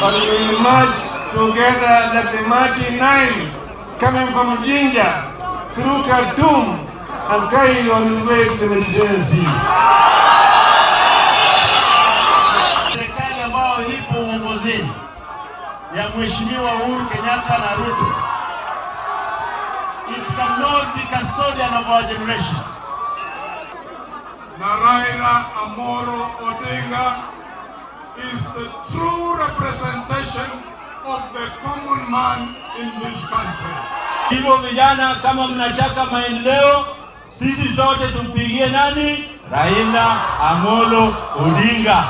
but we will march together like the mighty Nile coming from Jinja through Khartoum and carrying on his way to the Mediterranean Sea. Serikali ambayo ipo uongozini ya Mheshimiwa Uhuru Kenyatta na Ruto, it cannot be custodian of our generation. Raila Amolo Odinga is the true representation of the common man in this country. Hivyo vijana, kama mnataka maendeleo, sisi sote tumpigie nani? Raila Amolo Odinga.